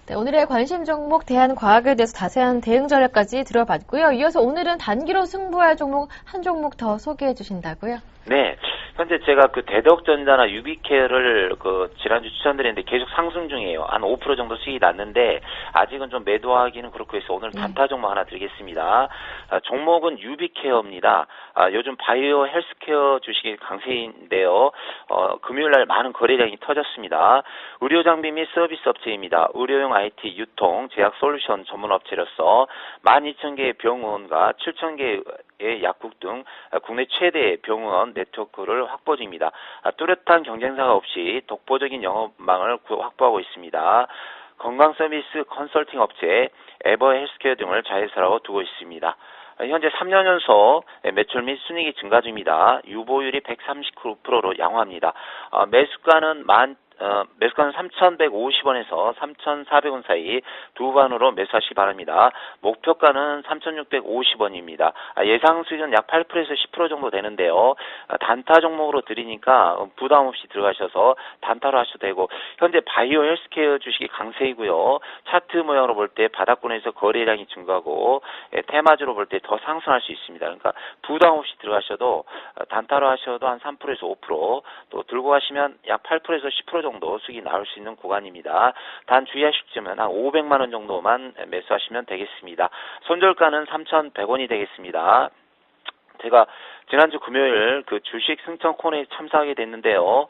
A: 네, 오늘의 관심 종목 대한과학에 대해서 자세한 대응 전략까지 들어봤고요. 이어서 오늘은 단기로 승부할 종목 한 종목 더 소개해 주신다고요?
E: 네, 현재 제가 대덕전자나 유비케어를 지난주 추천드렸는데 계속 상승 중이에요. 한 5% 정도 수익이 났는데 아직은 좀 매도하기는 그렇고 해서 오늘 단타 종목 하나 드리겠습니다. 종목은 유비케어입니다. 요즘 바이오 헬스케어 주식이 강세인데요. 금요일날 많은 거래량이 터졌습니다. 의료장비 및 서비스 업체입니다. 의료용 IT, 유통, 제약 솔루션 전문 업체로서 12,000개의 병원과 7,000개의 약국 등 국내 최대의 병원 네트워크를 확보 중입니다. 뚜렷한 경쟁사가 없이 독보적인 영업망을 확보하고 있습니다. 건강 서비스 컨설팅 업체 에버 헬스케어 등을 자회사로 두고 있습니다. 현재 3년 연속 매출 및 순이익이 증가 중입니다. 유보율이 139%로 양호합니다. 매수가는 3,150원에서 3,400원 사이 두 반으로 매수하시기 바랍니다. 목표가는 3,650원입니다. 예상 수익은 약 8%에서 10% 정도 되는데요. 단타 종목으로 드리니까 부담 없이 들어가셔서 단타로 하셔도 되고, 현재 바이오 헬스케어 주식이 강세이고요. 차트 모양으로 볼 때 바닥권에서 거래량이 증가하고 테마주로 볼 때 더 상승할 수 있습니다. 그러니까 부담 없이 들어가셔도 단타로 하셔도 한 3%에서 5%, 또 들고 가시면 약 8%에서 10% 정도 수익이 나올 수 있는 구간입니다. 단 주의하실 점은 한 500만 원 정도만 매수하시면 되겠습니다. 손절가는 3,100원이 되겠습니다. 제가 지난주 금요일 주식 승천 코너에 참석하게 됐는데요.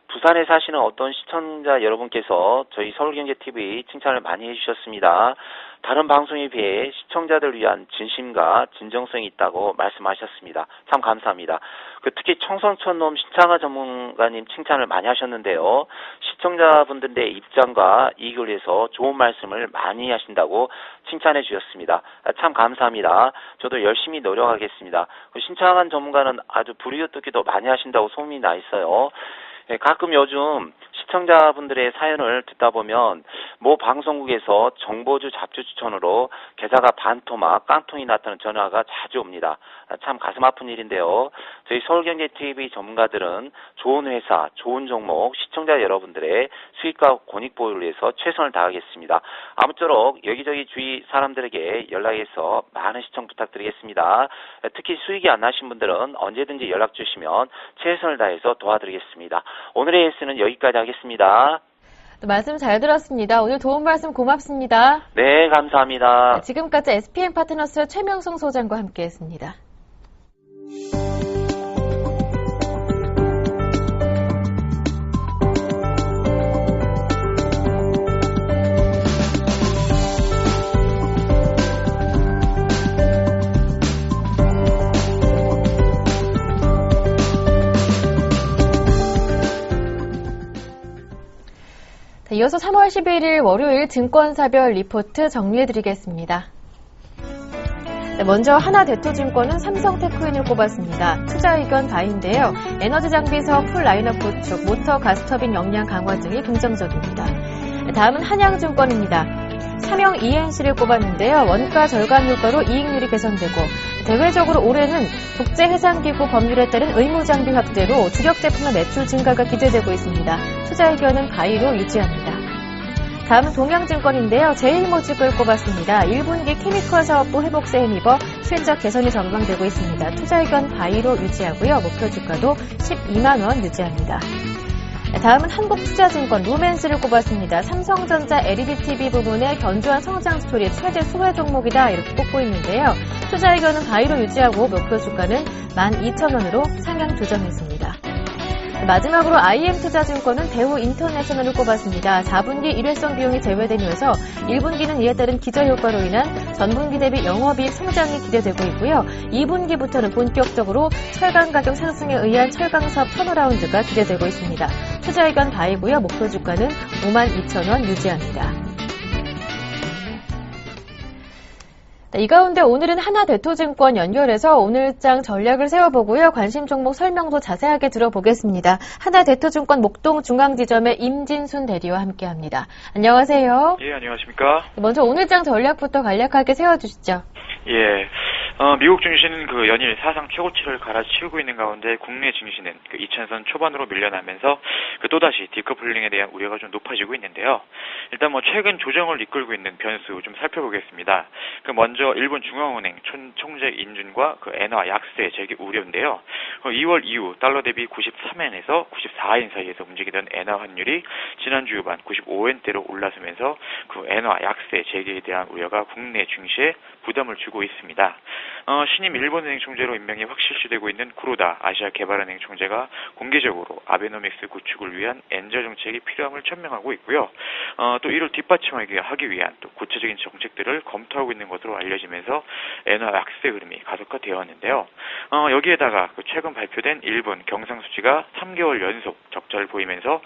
E: 부산에 사시는 어떤 시청자 여러분께서 저희 서울경제TV 칭찬을 많이 해주셨습니다. 다른 방송에 비해 시청자들 위한 진심과 진정성이 있다고 말씀하셨습니다. 참 감사합니다. 특히 청성천놈 신창하 전문가님 칭찬을 많이 하셨는데요. 시청자분들의 입장과 이익을 위해서 좋은 말씀을 많이 하신다고 칭찬해 주셨습니다. 참 감사합니다. 저도 열심히 노력하겠습니다. 신창한 전문가는 아주 불이웃돕기도 많이 하신다고 소문이 나 있어요. 가끔 요즘 시청자분들의 사연을 듣다 보면 모 방송국에서 정보주 잡주 추천으로 계좌가 반토막, 깡통이 났다는 전화가 자주 옵니다. 참 가슴 아픈 일인데요. 저희 서울경제TV 전문가들은 좋은 회사, 좋은 종목, 시청자 여러분들의 수익과 권익 보호를 위해서 최선을 다하겠습니다. 아무쪼록 여기저기 주위 사람들에게 연락해서 많은 시청 부탁드리겠습니다. 특히 수익이 안 나신 분들은 언제든지 연락 주시면 최선을 다해서 도와드리겠습니다. 오늘의 S는 여기까지 하겠습니다.
A: 말씀 잘 들었습니다. 오늘 도움 말씀 고맙습니다.
E: 네, 감사합니다.
A: 지금까지 SPM 파트너스의 최명성 소장과 함께했습니다. 이어서 3월 11일 월요일 증권사별 리포트 정리해드리겠습니다. 먼저 하나대투증권은 삼성테크윈을 꼽았습니다. 투자 의견 바인데요. 에너지 장비사 풀 라인업 구축, 모터 가스터빈 역량 강화 등이 긍정적입니다. 다음은 한양증권입니다. 삼형 ENC를 꼽았는데요. 원가 절감 효과로 이익률이 개선되고 대외적으로 올해는 국제해상기구 법률에 따른 의무장비 확대로 주력 제품의 매출 증가가 기대되고 있습니다. 투자 의견은 바이로 유지합니다. 다음은 동양증권인데요. 제일모직을 꼽았습니다. 1분기 케미컬 사업부 회복세에 힘입어 실적 개선이 전망되고 있습니다. 투자 의견 바이로 유지하고요. 목표 주가도 12만 원 유지합니다. 다음은 한국투자증권 루멘스를 꼽았습니다. 삼성전자 LED-TV 부분의 견조한 성장 스토리 최대 수혜 종목이다 이렇게 꼽고 있는데요. 투자 의견은 바이로 유지하고 목표 주가는 12,000원으로 상향 조정했습니다. 마지막으로 IM투자증권은 대우인터내셔널을 꼽았습니다. 4분기 일회성 비용이 제외되면서 1분기는 이에 따른 기저효과로 인한 전분기 대비 영업이익 성장이 기대되고 있고요. 2분기부터는 본격적으로 철강 가격 상승에 의한 철강사업 턴어라운드가 기대되고 있습니다. 투자 의견 바이고요. 목표 주가는 52,000원 유지합니다. 이 가운데 오늘은 하나대투증권 연결해서 오늘장 전략을 세워보고요. 관심 종목 설명도 자세하게 들어보겠습니다. 하나대투증권 목동중앙지점의 임진순 대리와 함께합니다. 안녕하세요.
F: 예, 안녕하십니까.
A: 먼저 오늘장 전략부터 간략하게 세워주시죠.
F: 예. 미국 증시는 그 연일 사상 최고치를 갈아치우고 있는 가운데 국내 증시는 그 2000선 초반으로 밀려나면서 그 또다시 디커플링에 대한 우려가 좀 높아지고 있는데요. 일단 최근 조정을 이끌고 있는 변수 좀 살펴보겠습니다. 먼저 일본 중앙은행 총재 인준과 그 엔화 약세 재개 우려인데요. 2월 이후 달러 대비 93엔에서 94엔 사이에서 움직이던 엔화 환율이 지난주 후반 95엔대로 올라서면서 그 엔화 약세 재개에 대한 우려가 국내 증시에 부담을 주고 있습니다. 신임 일본은행 총재로 임명이 확실시되고 있는 쿠로다 아시아개발은행 총재가 공개적으로 아베노믹스 구축을 위한 엔저 정책이 필요함을 천명하고 있고요. 또 이를 뒷받침하기 위한 또 구체적인 정책들을 검토하고 있는 것으로 알려지면서 엔화 약세 흐름이 가속화되어 왔는데요. 여기에다가 그 최근 발표된 일본 경상수지가 3개월 연속 적자를 보이면서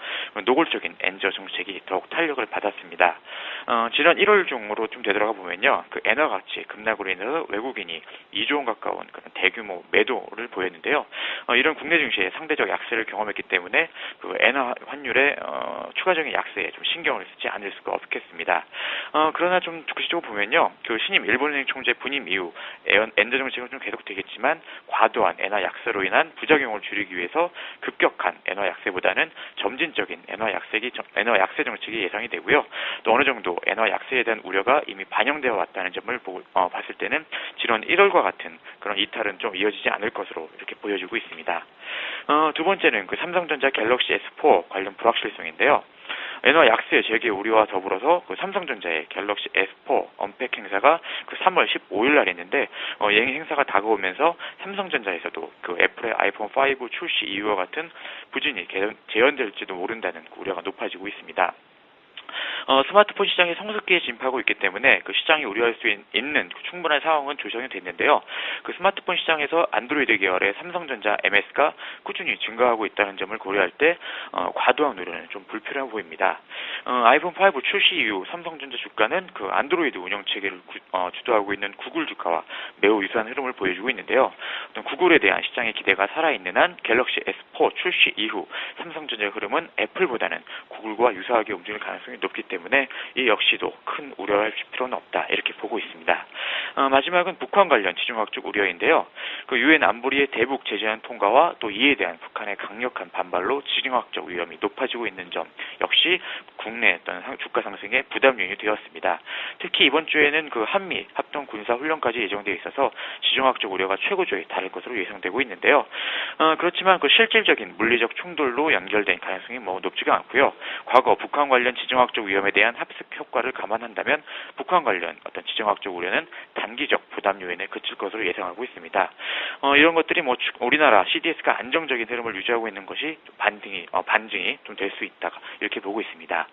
F: 노골적인 엔저 정책이 더욱 탄력을 받았습니다. 지난 1월 중으로 좀 되돌아가 보면요. 그 엔화 가치 급락으로 인해서 외국인이 2조 원 가까운 그런 대규모 매도를 보였는데요. 이런 국내 증시에 상대적 약세를 경험했기 때문에 그 엔화 환율의 추가적인 약세에 좀 신경을 쓰지 않을 수가 없겠습니다. 그러나 좀 구체적으로 보면요. 그 신임 일본은행 총재 부임 이후 엔저 정책은 좀 계속되겠지만 과도한 엔화 약세로 인한 부작용을 줄이기 위해서 급격한 엔화 약세보다는 점진적인 엔화 약세 정책이 예상이 되고요. 또 어느 정도 엔화 약세에 대한 우려가 이미 반영되어 왔다는 점을 봤을 때는 지난 1월과 같은 그런 이탈은 좀 이어지지 않을 것으로 이렇게 보여지고 있습니다. 두 번째는 그 삼성전자 갤럭시 S4 관련 불확실성인데요. 엔화 약세 재개 우려와 더불어서 그 삼성전자의 갤럭시 S4 언팩 행사가 그 3월 15일 날 있는데 이 행사가 다가오면서 삼성전자에서도 그 애플의 아이폰 5 출시 이유와 같은 부진이 재현될지도 모른다는 우려가 높아지고 있습니다. 스마트폰 시장이 성숙기에 진입하고 있기 때문에 그 시장이 우려할 수 있는 충분한 상황은 조정이 됐는데요. 그 스마트폰 시장에서 안드로이드 계열의 삼성전자 MS가 꾸준히 증가하고 있다는 점을 고려할 때 과도한 우려는 좀 불필요해 보입니다. 아이폰 5 출시 이후 삼성전자 주가는 그 안드로이드 운영 체계를 주도하고 있는 구글 주가와 매우 유사한 흐름을 보여주고 있는데요. 구글에 대한 시장의 기대가 살아있는 한 갤럭시 S4 출시 이후 삼성전자의 흐름은 애플보다는 구글과 유사하게 움직일 가능성이 높기 때문에 이 역시도 큰 우려할 필요는 없다 이렇게 보고 있습니다. 마지막은 북한 관련 지정학적 우려인데요. 그 유엔 안보리의 대북 제재안 통과와 또 이에 대한 북한의 강력한 반발로 지정학적 위험이 높아지고 있는 점 역시 국내 어떤 주가 상승에 부담 요인이 되었습니다. 특히 이번 주에는 그 한미 합동 군사 훈련까지 예정되어 있어서 지정학적 우려가 최고조에 달할 것으로 예상되고 있는데요. 그렇지만 그 실질적인 물리적 충돌로 연결된 가능성이 높지가 않고요. 과거 북한 관련 지정학적 위험에 대한 합습 효과를 감안한다면 북한 관련 어떤 지정학적 우려는 단기적 부담 요인에 그칠 것으로 예상하고 있습니다. 이런 것들이 우리나라 CDS가 안정적인 흐름을 유지하고 있는 것이 반증이 좀 될 수 있다 이렇게 보고 있습니다.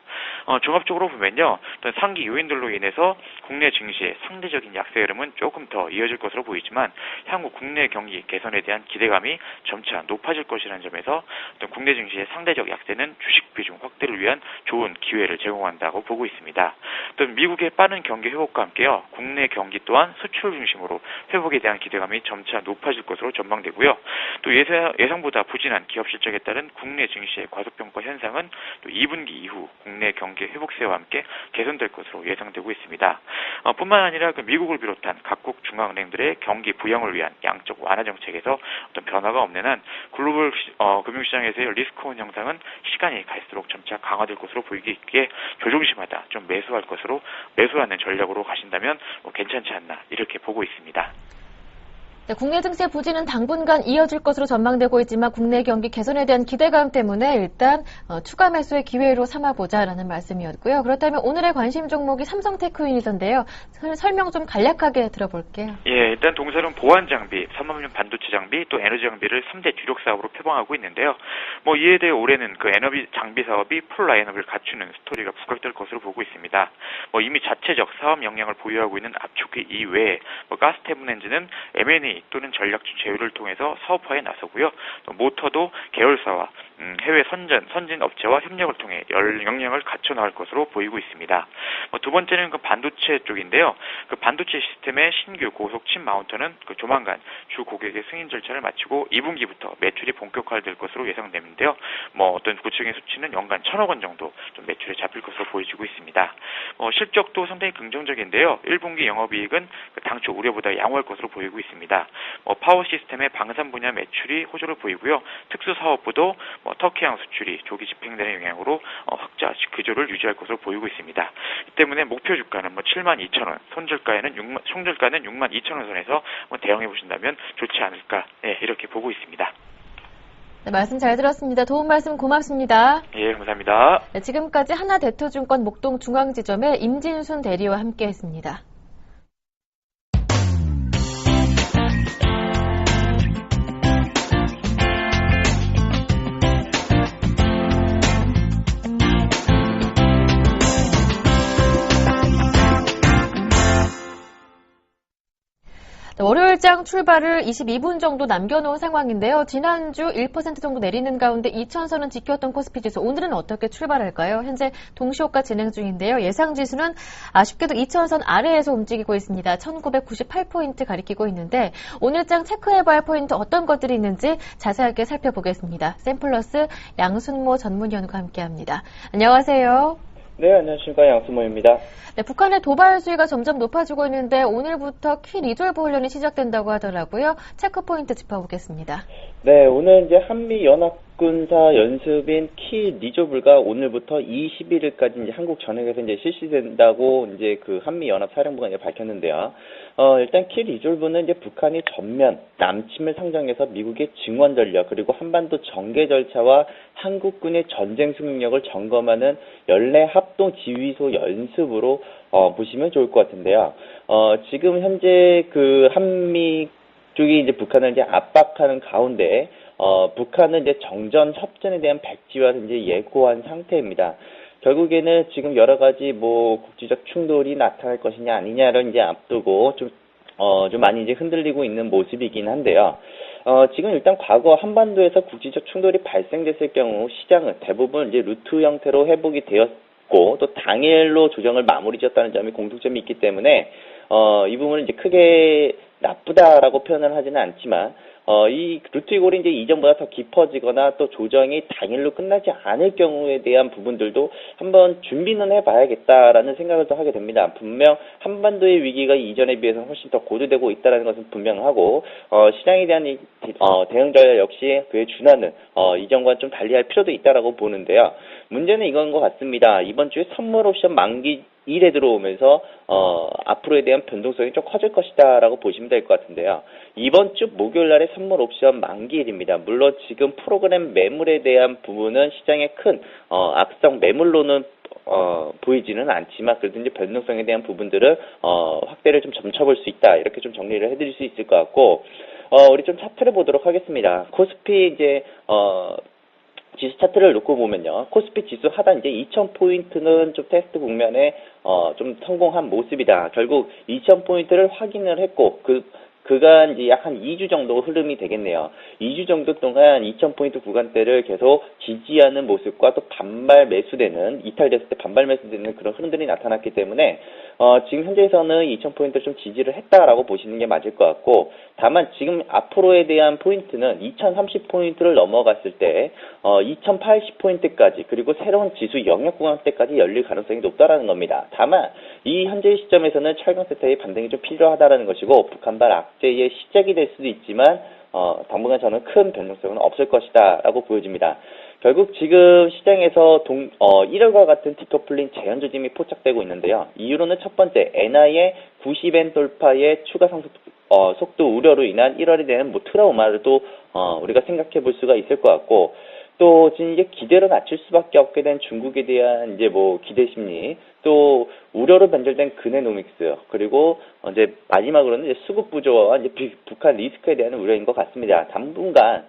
F: 종합적으로 보면요, 어떤 상기 요인들로 인해서 국내 증시의 상대적인 약세 흐름은 조금 더 이어질 것으로 보이지만 향후 국내 경기 개선에 대한 기대감이 점차 높아질 것이라는 점에서 어떤 국내 증시의 상대적 약세는 주식 비중 확대를 위한 좋은 기회를 제공한다. 것이라고 보고 있습니다. 또 미국의 빠른 경기 회복과 함께요. 국내 경기 또한 수출 중심으로 회복에 대한 기대감이 점차 높아질 것으로 전망되고요. 또 예상보다 부진한 기업 실적에 따른 국내 증시의 과소평가 현상은 또 2분기 이후 국내 경기 회복세와 함께 개선될 것으로 예상되고 있습니다. 뿐만 아니라 그 미국을 비롯한 각국 중앙은행들의 경기 부양을 위한 양적 완화 정책에서 어떤 변화가 없는 한 글로벌 금융시장에서의 리스크온 형상은 시간이 갈수록 점차 강화될 것으로 보이기에 조정심마다 좀 매수하는 전략으로 가신다면 괜찮지 않나 이렇게 보고 있습니다.
A: 네, 국내 증시 부진은 당분간 이어질 것으로 전망되고 있지만 국내 경기 개선에 대한 기대감 때문에 일단 추가 매수의 기회로 삼아보자라는 말씀이었고요. 그렇다면 오늘의 관심 종목이 삼성테크윈이던데요. 설명 좀 간략하게 들어볼게요.
F: 예, 일단 동사는 보안 장비, 삼업용 반도체 장비, 또 에너지 장비를 3대 주력 사업으로 표방하고 있는데요. 이에 대해 올해는 그 에너지 장비 사업이 풀 라인업을 갖추는 스토리가 부각될 것으로 보고 있습니다. 이미 자체적 사업 역량을 보유하고 있는 압축기 이외에 가스 태분 엔진은 M&A 또는 전략적 제휴를 통해서 사업화에 나서고요. 또 모터도 계열사와 해외 선진 업체와 협력을 통해 역량을 갖춰 나갈 것으로 보이고 있습니다. 두 번째는 그 반도체 쪽인데요. 그 반도체 시스템의 신규 고속 칩 마운터는 그 조만간 주 고객의 승인 절차를 마치고 2분기부터 매출이 본격화될 것으로 예상되는데요. 어떤 구체적인 수치는 연간 1,000억 원 정도 좀 매출에 잡힐 것으로 보여지고 있습니다. 실적도 상당히 긍정적인데요. 1분기 영업이익은 당초 우려보다 양호할 것으로 보이고 있습니다. 파워 시스템의 방산 분야 매출이 호조를 보이고요. 특수 사업부도 터키항 수출이 조기 집행되는 영향으로 확자 기조를 유지할 것으로 보이고 있습니다. 이 때문에 목표 주가는 72,000원, 손절가는 62,000원 선에서 대응해 보신다면 좋지 않을까 이렇게 보고 있습니다.
A: 네, 말씀 잘 들었습니다. 도움 말씀 고맙습니다.
F: 예, 감사합니다.
A: 네, 지금까지 하나대투증권 목동 중앙지점의 임진순 대리와 함께했습니다. 월요일장 출발을 22분 정도 남겨놓은 상황인데요. 지난주 1% 정도 내리는 가운데 2,000선은 지켰던 코스피지수 오늘은 어떻게 출발할까요? 현재 동시호가 진행 중인데요. 예상지수는 아쉽게도 2,000선 아래에서 움직이고 있습니다. 1,998포인트 가리키고 있는데 오늘장 체크해봐야 할 포인트 어떤 것들이 있는지 자세하게 살펴보겠습니다. 샘플러스 양순모 전문위원과 함께합니다. 안녕하세요.
G: 네, 안녕하십니까. 양수모입니다.
A: 네, 북한의 도발 수위가 점점 높아지고 있는데 오늘부터 키 리졸브 훈련이 시작된다고 하더라고요. 체크포인트 짚어보겠습니다.
G: 네, 오늘 이제 한미연합군사 연습인 키 리졸브가 오늘부터 21일까지 이제 한국 전역에서 이제 실시된다고 이제 그 한미연합사령부가 이제 밝혔는데요. 일단 키 리졸브는 이제 북한이 전면 남침을 상정해서 미국의 증원 전력 그리고 한반도 전개 절차와 한국군의 전쟁 승력을 점검하는 연례 합동 지휘소 연습으로 보시면 좋을 것 같은데요. 지금 현재 그 한미 쪽이 이제 북한을 이제 압박하는 가운데 북한은 이제 정전 협전에 대한 백지화를 이제 예고한 상태입니다. 결국에는 지금 여러 가지 국제적 충돌이 나타날 것이냐 아니냐를 이제 앞두고 좀 많이 이제 흔들리고 있는 모습이긴 한데요. 지금 일단 과거 한반도에서 국제적 충돌이 발생됐을 경우 시장은 대부분 이제 루트 형태로 회복이 되었고 또 당일로 조정을 마무리 지었다는 점이 공통점이 있기 때문에 이 부분은 이제 크게 나쁘다라고 표현을 하지는 않지만 이 루트 이골이 이제 이전보다 더 깊어지거나 또 조정이 당일로 끝나지 않을 경우에 대한 부분들도 한번 준비는 해봐야겠다라는 생각을 또 하게 됩니다. 분명 한반도의 위기가 이전에 비해서는 훨씬 더 고조되고 있다는 것은 분명하고 시장에 대한 이 대응 전략 역시 그에 준하는 이전과 좀 달리할 필요도 있다라고 보는데요. 문제는 이건 것 같습니다. 이번 주에 선물 옵션 만기 1에 들어오면서 앞으로에 대한 변동성이 좀 커질 것이다라고 보시면 될 것 같은데요. 이번 주 목요일 날에 선물 옵션 만기일입니다. 물론 지금 프로그램 매물에 대한 부분은 시장의 큰 악성 매물로는 보이지는 않지만 그래도 이제 변동성에 대한 부분들을 확대를 좀 점쳐볼 수 있다. 이렇게 좀 정리를 해드릴 수 있을 것 같고 우리 좀 차트를 보도록 하겠습니다. 코스피 이제 지수 차트를 놓고 보면요. 코스피 지수 하단 이제 2,000포인트는 좀 테스트 국면에 좀 성공한 모습이다. 결국 2,000포인트를 확인을 했고 그 그간 이제 약 한 2주 정도 흐름이 되겠네요. 2주 정도 동안 2000포인트 구간대를 계속 지지하는 모습과 또 반발 매수되는, 이탈됐을 때 반발 매수되는 그런 흐름들이 나타났기 때문에 지금 현재에서는 2000포인트를 좀 지지를 했다라고 보시는 게 맞을 것 같고, 다만 지금 앞으로에 대한 포인트는 2030포인트를 넘어갔을 때 2080포인트까지, 그리고 새로운 지수 영역 구간대까지 열릴 가능성이 높다라는 겁니다. 다만 이 현재 시점에서는 철강 세트의 반등이 좀 필요하다라는 것이고, 북한발 악재의 시작이 될 수도 있지만 당분간 저는 큰 변동성은 없을 것이다라고 보여집니다. 결국 지금 시장에서 1월과 같은 디커플링 재현 조짐이 포착되고 있는데요. 이유로는 첫 번째, 엔화의 90엔 돌파의 추가 상승 속도 우려로 인한 1월에 대한 트라우마를 또 우리가 생각해 볼 수가 있을 것 같고, 또 지금 이제 기대를 낮출 수밖에 없게 된 중국에 대한 이제 기대 심리, 또 우려로 변절된 그네노믹스, 그리고 이제 마지막으로는 이제 수급 부조와 이제 북한 리스크에 대한 우려인 것 같습니다. 당분간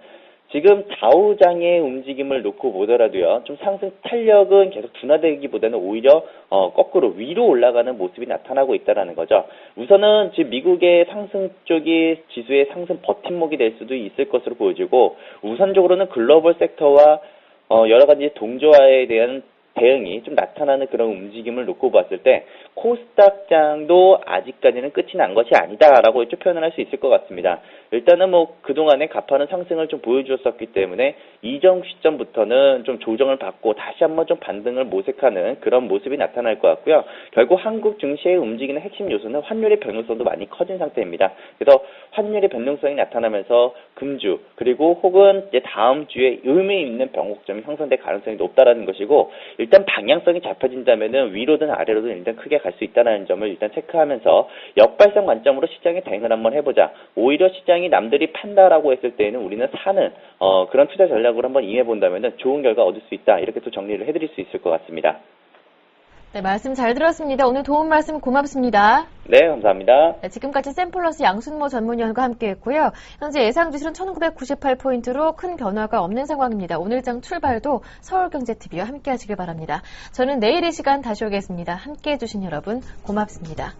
G: 지금 다우장의 움직임을 놓고 보더라도요, 좀 상승 탄력은 계속 둔화되기보다는 오히려 거꾸로 위로 올라가는 모습이 나타나고 있다는 거죠. 우선은 지금 미국의 상승 쪽이 지수의 상승 버팀목이 될 수도 있을 것으로 보여지고, 우선적으로는 글로벌 섹터와 여러 가지 동조화에 대한 대응이 좀 나타나는 그런 움직임을 놓고 봤을 때 코스닥장도 아직까지는 끝이 난 것이 아니다라고 좀 표현을 할 수 있을 것 같습니다. 일단은 그동안에 가파른 상승을 좀 보여주었었기 때문에 이전 시점부터는 좀 조정을 받고 다시 한번 좀 반등을 모색하는 그런 모습이 나타날 것 같고요. 결국 한국 증시의 움직이는 핵심 요소는 환율의 변동성도 많이 커진 상태입니다. 그래서 환율의 변동성이 나타나면서 금주, 그리고 혹은 이제 다음 주에 의미 있는 변곡점이 형성될 가능성이 높다라는 것이고, 일단 방향성이 잡혀진다면은 위로든 아래로든 일단 크게 갈 수 있다는 점을 일단 체크하면서 역발상 관점으로 시장에 대응을 한번 해보자. 오히려 시장이 남들이 판다라고 했을 때에는 우리는 사는 그런 투자 전략으로 한번 임해본다면은 좋은 결과 얻을 수 있다. 이렇게 또 정리를 해드릴 수 있을 것 같습니다.
A: 네, 말씀 잘 들었습니다. 오늘 도움 말씀 고맙습니다.
G: 네, 감사합니다.
A: 네, 지금까지 샘플러스 양순모 전문위원과 함께했고요. 현재 예상지수는 1998포인트로 큰 변화가 없는 상황입니다. 오늘장 출발도 서울경제TV와 함께하시길 바랍니다. 저는 내일 이 시간 다시 오겠습니다. 함께해 주신 여러분 고맙습니다.